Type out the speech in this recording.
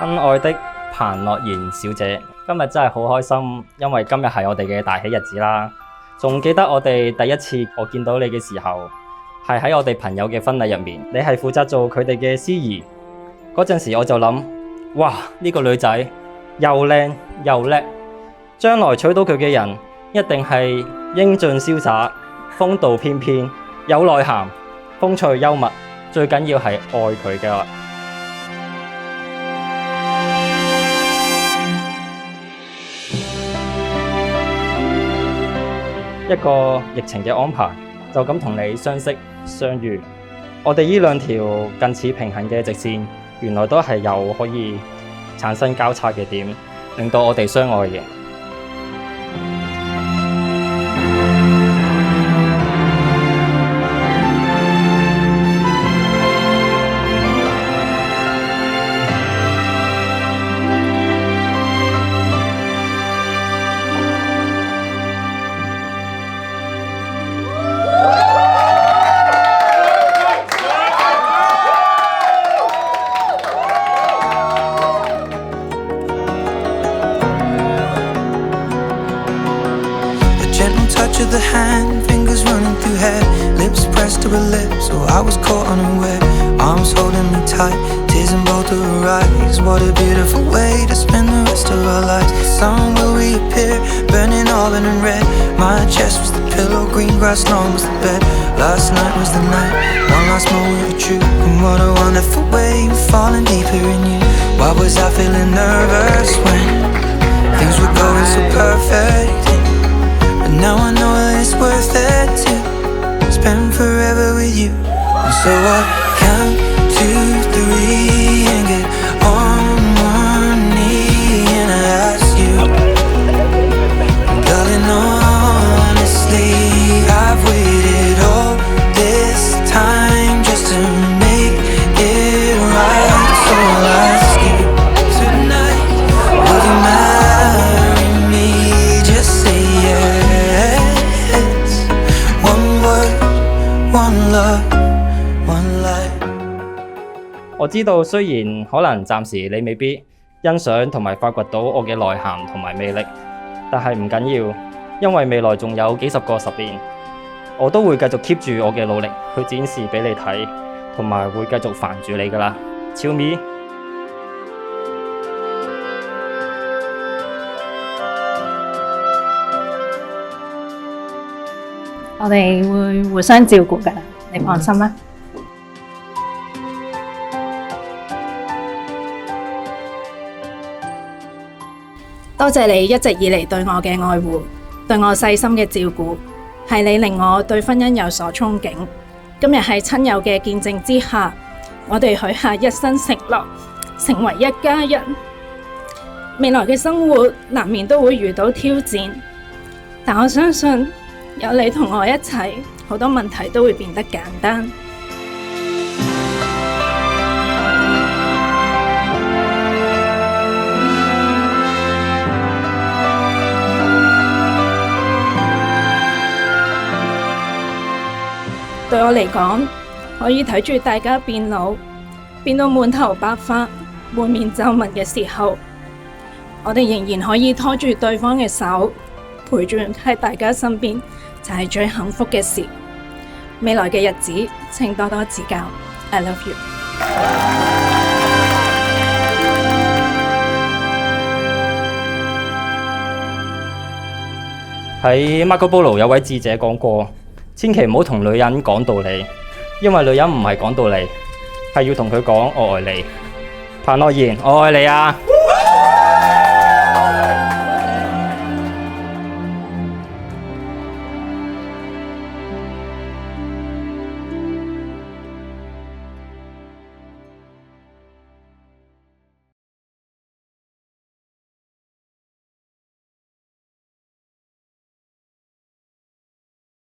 親愛的彭樂妍小姐，今日真係好開心，因為今日係我哋嘅大喜日子啦。仲記得我哋第一次我見到你嘅時候，係喺我哋朋友嘅婚禮入面，你係負責做佢哋嘅司儀。嗰陣時我就諗，哇，呢個女仔又靚又叻，將來娶到佢嘅人一定係英俊瀟灑、風度翩翩、有內涵、風趣幽默，最緊要係愛佢㗎。一個疫情嘅安排，就咁同你相識相遇。我哋呢兩條近似平行嘅直線，原來都係有可以產生交叉嘅點，令到我哋相愛嘅。The hand, fingers running through hair, lips pressed to her lips, so I was caught unaware. Arms holding me tight, tears in both of her eyes. What a beautiful way to spend the rest of our lives. The sun will reappear, burning auburn and red. My chest was the pillow, green grass lawn was the bed. Last night was the night, one last moment with you. And what a wonderful way of falling deeper in you. Why was I feeling nervous when things were going so perfect? Now I know that it's worth it to spend forever with you. And so I count 2, 3 and get on one knee and I ask you, darling, honestly, I've waited all this time just to make it right. So I'll ask you tonight, will you marry me? Just say yes. One love, one life。 我知道雖然可能暫時你未必欣賞同埋發掘到我嘅內涵同埋魅力，但係唔緊要，因為未來仲有幾十個10年，我都會繼續 keep 住我嘅努力去展示俾你睇，同埋會繼續煩住你㗎喇，超咪。我哋會互相照顧㗎，你放心啦。多謝你一直以嚟對我嘅愛護，對我細心嘅照顧，係你令我對婚姻有所憧憬。今日喺親友嘅見證之下，我哋許下一生承諾，成為一家人。未來嘅生活難免都會遇到挑戰，但我相信有你同我一齊，好多問題都會變得簡單。對我嚟講，可以睇住大家變老，變到滿頭白髮、滿面皺紋嘅時候，我哋仍然可以拖住對方嘅手，陪住喺大家身邊，就係最幸福嘅事。未來嘅日子，請多多指教。I love you。喺 Marco Polo 有位智者講過，千祈唔好同女人講道理，因為女人唔係講道理，係要同佢講我愛你。彭樂妍，我愛你啊！